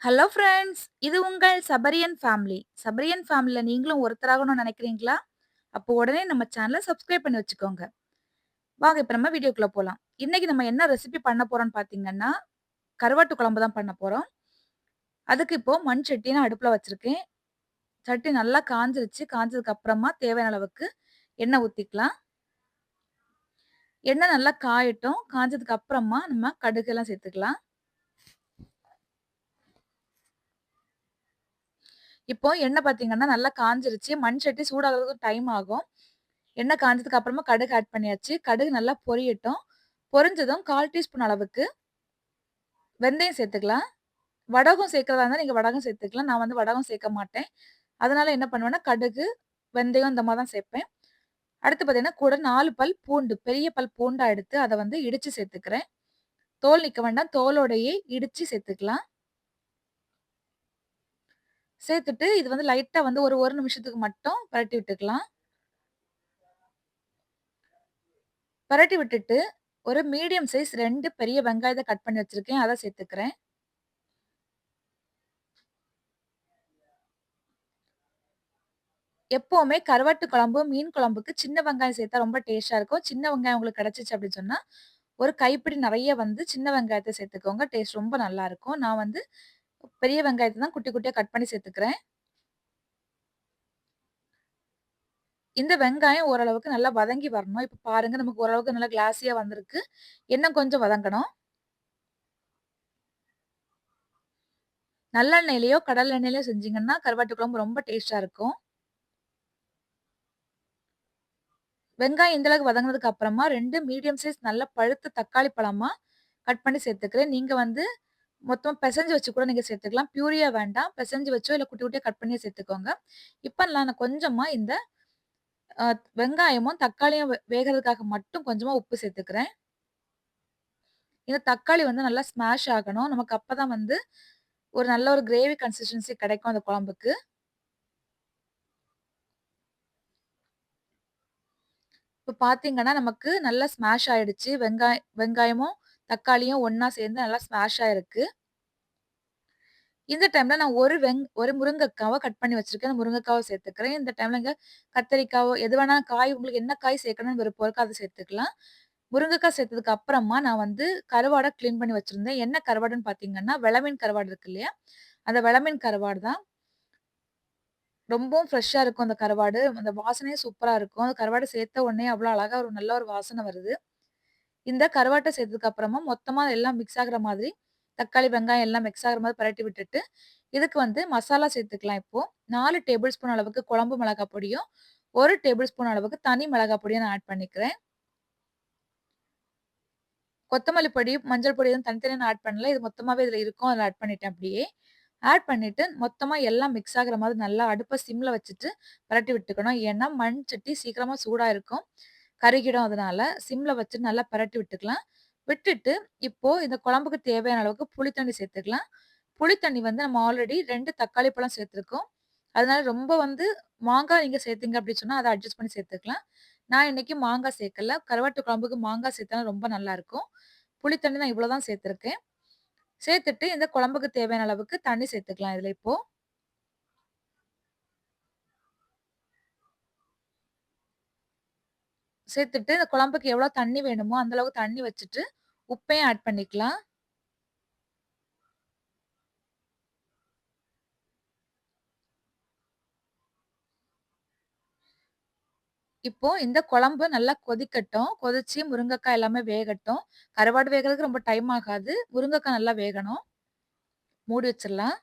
Hello friends! இது உங்கள் சபரியன் family. சபரியன் ஃபேமிலில நீங்களும் ஒருத்தராகணும்னு நெனைக்கிறீங்களா? அப்போ உடனே நம்ம சேனல சப்ஸ்கிரைப் பண்ணி வச்சுக்கோங்க. வாங்க இப்ப நம்ம வீடியோக்குள்ள போலாம். இன்னைக்கு நம்ம என்ன ரெசிபி பண்ண போறோம்னு பார்த்தீங்கன்னா, கருவாட்டு குழம்பு தான் பண்ண போறோம். அதுக்கு இப்போ மண் சட்டி நான் அடுப்புல வச்சிருக்கேன். சட்டி நல்லா காஞ்சிருச்சு. காஞ்சதுக்கு அப்புறமா தேவையான அளவுக்கு எண்ணெய் ஊத்திக்கலாம். எண்ணெய் நல்லா காயட்டும். காஞ்சதுக்கு அப்புறமா நம்ம கடுகெல்லாம் சேர்த்துக்கலாம். இப்போ எண்ணெய் பார்த்தீங்கன்னா, நல்லா காஞ்சிருச்சு. மண் சட்டி சூடாகுறதுக்கு டைம் ஆகும். எண்ணெய் காஞ்சதுக்கு அப்புறமா கடுகு ஆட் பண்ணியாச்சு. கடுகு நல்லா பொரியட்டும். பொரிஞ்சதும் 1/4 டீஸ்பூன் அளவுக்கு வெந்தயம் சேர்த்துக்கலாம். வடகம் சேர்க்கிறதா இருந்தா நீங்க வடகம் சேர்த்துக்கலாம். நான் வந்து வடகம் சேர்க்க மாட்டேன். அதனால என்ன பண்ணுவேன்னா, கடுகு, வெந்தயம் இந்த மாரி தான் சேர்ப்பேன். அடுத்து பார்த்தீங்கன்னா, கூட 4 பல் பூண்டு, பெரிய பல் பூண்டா எடுத்து அத வந்து இடிச்சு சேர்த்துக்கிறேன். தோல் நீக்க வேண்டாம். தோலோடையே இடிச்சு சேர்த்துக்கலாம். சேர்த்துட்டு இது வந்து லைட்டா வந்து ஒரு 1 நிமிஷத்துக்கு மட்டும் பெரட்டி விட்டுக்கலாம். பெரட்டி விட்டுட்டு, ஒரு மீடியம் சைஸ் 2 பெரிய வெங்காயத்த கட் பண்ணி வச்சிருக்கேன். அத சேர்த்துக்கிறேன். எப்பவுமே கருவாட்டு குழம்பு, மீன் குழம்புக்கு சின்ன வெங்காயம் சேர்த்தா ரொம்ப டேஸ்ட்டா இருக்கும். சின்ன வெங்காயம் உங்களுக்கு கிடைச்சுச்சு அப்படின்னு சொன்னா, ஒரு கைப்பிடி நெறைய வந்து சின்ன வெங்காயத்த சேர்த்துக்கோங்க. டேஸ்ட் ரொம்ப நல்லாருக்கும். நான் வந்து பெரிய வெங்காயத்த தான் குட்டி குட்டியா கட் பண்ணி சேர்த்துக்கிறேன். இந்த வெங்காயம் ஓரளவுக்கு நல்லா வதங்கி வரணும். இப்ப பாருங்க நமக்கு ஓரளவுக்கு நல்லா கிளாஸியா வந்திருக்கு. இன்னும் கொஞ்சம் வதங்கணும். நல்லெண்ணெயிலயோ, கடல் எண்ணெயிலயோ செஞ்சீங்கன்னா, கருவாட்டு குழம்பு ரொம்ப டேஸ்ட்டா இருக்கும். வெங்காயம் இந்த அளவுக்கு வதங்குனதுக்கு அப்புறமா 2 மீடியம் சைஸ் நல்ல பழுத்த தக்காளி பழமா கட் பண்ணி சேர்த்துக்கிறேன். நீங்க வந்து மொத்தமா பெசஞ்சு வச்சு கூட நீங்க சேர்த்துக்கலாம். பியூரியா வேண்டாம். பெசஞ்சு வச்சோ இல்ல குட்டி குட்டியா கட் பண்ணியோ சேர்த்துக்கோங்க. இப்ப நான் கொஞ்சமா இந்த அ வெங்காயமும், தக்காளியும் வேகறதுக்காக மட்டும் கொஞ்சமா உப்பு சேர்த்துக்கிறேன். இந்த தக்காளி வந்து நல்லா ஸ்மாஷ் ஆகணும். நமக்கு அப்பதான் வந்து ஒரு நல்ல ஒரு கிரேவி கன்சிஸ்டன்சி கிடைக்கும் அந்த குழம்புக்கு. இப்ப பார்த்தீங்கன்னா, நமக்கு நல்லா ஸ்மாஷ் ஆயிடுச்சு. வெங்காயமும், தக்காளியும் ஒண்ணா சேர்ந்து நல்லா ஸ்மாஷ் ஆயிருக்கு. இந்த டைம்ல நான் ஒரு முருங்கக்காவ கட் பண்ணி வச்சிருக்கேன். அந்த முருங்கக்காவ சேர்த்துக்கிறேன். இந்த டைம்ல இங்க கத்தரிக்காவோ, எது வேணா காய் உங்களுக்கு என்ன காய் சேர்க்கணும்னு விருப்பம் இருக்கோ அத சேர்த்துக்கலாம். முருங்கக்கா சேர்த்ததுக்கு அப்புறமா நான் வந்து கருவாட கிளீன் பண்ணி வச்சிருந்தேன். என்ன கருவாடுன்னு பார்த்தீங்கன்னா, வெளமீன் கருவாடு இருக்கு இல்லையா? அந்த வெளமீன் கருவாடு தான். ரொம்பவும் ஃப்ரெஷ்ஷா இருக்கும் அந்த கருவாடு. அந்த வாசனையே சூப்பரா இருக்கும். அந்த கருவாடு சேர்த்த உடனே அவ்வளோ அழகா ஒரு நல்ல ஒரு வாசனை வருது. இந்த கருவாட்ட சேர்த்ததுக்கு அப்புறமா மொத்தமா எல்லாம் மிக்ஸ் ஆகுற மாதிரி, தக்காளி, வெங்காயம் எல்லாம் மிக்ஸ் ஆகுற மாரி பெரட்டி விட்டுட்டு, இதுக்கு வந்து மசாலா சேர்த்துக்கலாம் இப்போ. 4 டேபிள் ஸ்பூன் அளவுக்கு குழம்பு மிளகாய் பொடியும், 1 டேபிள் ஸ்பூன் அளவுக்கு தனி மிளகாய் பொடியும் நான் ஆட் பண்ணிக்கிறேன். கொத்தமல்லி பொடி, மஞ்சள் பொடி எதுவும் தனித்தனியா நான் ஆட் பண்ணல. இது மொத்தமாவே இதுல இருக்கும். அதில ஆட் பண்ணிட்டேன் அப்படியே. ஆட் பண்ணிட்டு மொத்தமா எல்லாம் மிக்ஸ் ஆகுற மாதிரி நல்லா அடுப்ப சிம்ல வச்சுட்டு பெரட்டி விட்டுக்கணும். ஏன்னா, மண் சட்டி சீக்கிரமா சூடா இருக்கும். கருகிடும் அதனால. சிம்ல வச்சு நல்லா பெரட்டி விட்டுக்கலாம். விட்டுட்டு, இப்போ இந்த குழம்புக்கு தேவையான அளவுக்கு புளி தண்ணி சேர்த்துக்கலாம். புளி தண்ணி வந்து நம்ம ஆல்ரெடி 2 தக்காளி பழம் சேர்த்துருக்கோம். அதனால ரொம்ப வந்து மாங்காய் நீங்க சேர்த்தீங்க அப்டி சொன்னா, அத அட்ஜஸ்ட் பண்ணி சேர்த்துக்கலாம். நான் இன்னைக்கு மாங்காய் சேர்க்கல. கருவாட்டு குழம்புக்கு மாங்காய் சேர்த்தா ரொம்ப நல்லாருக்கும். புளி தண்ணி நான் இவ்வளோ தான் சேர்த்துருக்கேன். சேர்த்துட்டு இந்த குழம்புக்கு தேவையான அளவுக்கு தண்ணி சேர்த்துக்கலாம் இதுல இப்போ. சேர்த்துட்டு இந்த குழம்புக்கு எவ்வளோ தண்ணி வேணுமோ, அந்த அளவுக்கு தண்ணி வச்சுட்டு, உப்பையும் ஆட் பண்ணிக்கலாம். இப்போ இந்த குழம்பு நல்லா கொதிக்கட்டும். கொதிச்சு முருங்கக்காய் எல்லாமே வேகட்டும். கருவாடு வேகறதுக்கு ரொம்ப டைம் ஆகாது. முருங்கக்காய் நல்லா வேகணும். மூடி வச்சிரலாம்.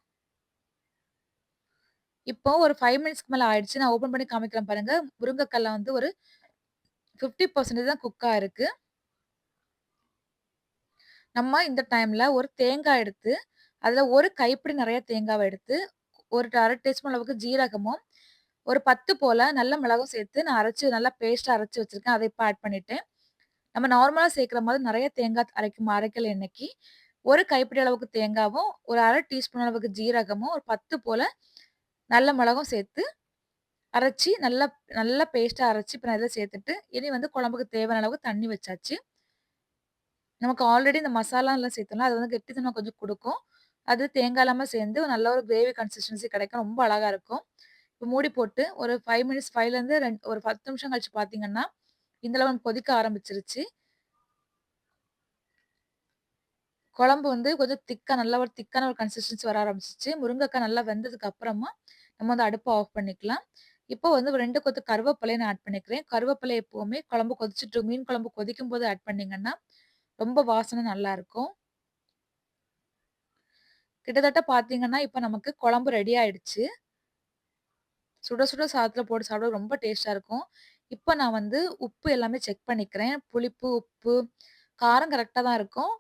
இப்போ ஒரு 5 மினிட்ஸ்க்கு மேல ஆயிடுச்சு. நான் ஓப்பன் பண்ணி காமிக்கிறேன் பாருங்க. முருங்கக்காய்லாம் வந்து ஒரு 50% தான் குக் ஆயிருக்கு. நம்ம இந்த டைம்ல ஒரு தேங்காய் எடுத்து, அதுல ஒரு கைப்பிடி நெறைய தேங்காவ எடுத்து, ஒரு 1/2 டீஸ்பூன் அளவுக்கு ஜீரகமும், ஒரு 10 போல நல்ல மிளகும் சேர்த்து நான் அரைச்சு நல்லா பேஸ்ட்டா அரைச்சு வச்சிருக்கேன். அத இப்ப ஆட் பண்ணிட்டேன். நம்ம நார்மலா சேர்க்கிற மாரி நெறைய தேங்காய் அரைக்கல இன்னைக்கு. ஒரு கைப்பிடி அளவுக்கு தேங்காவும், ஒரு 1/2 டீஸ்பூன் அளவுக்கு ஜீரகமும், ஒரு 10 போல நல்ல மிளகும் சேர்த்து அரைச்சு நல்லா நல்லா பேஸ்ட்டா அரைச்சு இப்ப நான் இதில சேர்த்துட்டு, இனி வந்து குழம்புக்கு தேவையான அளவு தண்ணி வச்சாச்சு. நமக்கு ஆல்ரெடி இந்த மசாலாலாம் சேர்த்தோம்ல, அது வந்து கெட்டித்தனம் கொஞ்சம் குடுக்கும். அது தேங்காய்லாம சேர்ந்து நல்ல ஒரு கிரேவி கன்சிஸ்டன்சி கிடைக்கும். ரொம்ப அழகா இருக்கும். இப்ப மூடி போட்டு ஒரு 5 மினிட்ஸ் 5லேருந்து ஒரு 10 நிமிஷம் கழிச்சு பார்த்தீங்கன்னா, இந்த அளவு கொதிக்க ஆரம்பிச்சுருச்சு. குழம்பு வந்து கொஞ்சம் திக்கா நல்ல ஒரு திக்கான ஒரு கன்சிஸ்டன்சி வர ஆரம்பிச்சுருச்சு. முருங்கக்காய் நல்லா வெந்ததுக்கு அப்புறமா, நம்ம வந்து அடுப்ப ஆஃப் பண்ணிக்கலாம். இப்போ வந்து ஒரு 2 கொத்து கருவேப்பிலைய நான் ஆட் பண்ணிக்கிறேன். கருவேப்பிலை எப்பவுமே குழம்பு கொதிச்சுட்டு மீன் குழம்பு கொதிக்கும்போது ஆட் பண்ணீங்கன்னா, ரொம்ப வாசனை நல்லாருக்கும். கிட்டத்தட்ட பார்த்தீங்கன்னா, இப்ப நமக்கு குழம்பு ரெடி ஆயிடுச்சு. சுட சுட சாதத்துல போட்டு சாப்பிட ரொம்ப டேஸ்ட்டா இருக்கும். இப்ப நான் வந்து உப்பு எல்லாமே செக் பண்ணிக்கிறேன். புளிப்பு, உப்பு, காரம் கரெக்ட்டா தான் இருக்கும்.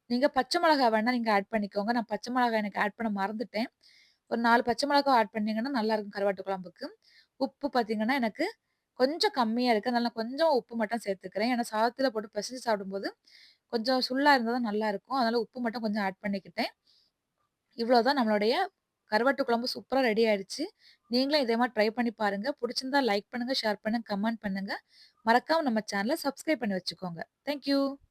நீங்க பச்சை மிளகா வேணா நீங்க ஆட் பண்ணிக்கோங்க. நான் பச்சை மிளகாய் எனக்கு ஆட் பண்ண மறந்துட்டேன். ஒரு 4 பச்சை மிளகா ஆட் பண்ணீங்கன்னா நல்லாருக்கும் கருவாட்டு குழம்புக்கு. உப்பு பார்த்தீங்கன்னா, எனக்கு கொஞ்சம் கம்மியா இருக்கு. அதனால நான் கொஞ்சம் உப்பு மட்டும் சேர்த்துக்கிறேன். ஏன்னா சாதத்துல போட்டு பெசஞ்சு சாப்பிடும்போது, கொஞ்சம் சுள்ளா இருந்தா தான் நல்லாருக்கும். அதனால உப்பு மட்டும் கொஞ்சம் ஆட் பண்ணிக்கிட்டேன். இவ்வளோதான் நம்மளுடைய கருவாட்டு குழம்பு சூப்பரா ரெடி ஆயிடுச்சு. நீங்களும் இதே மாரி ட்ரை பண்ணி பாருங்க. புடிச்சிருந்தா லைக் பண்ணுங்க, ஷேர் பண்ணுங்க, கமெண்ட் பண்ணுங்க. மறக்காம நம்ம சேனல சப்ஸ்கிரைப் பண்ணி வச்சுக்கோங்க. Thank you.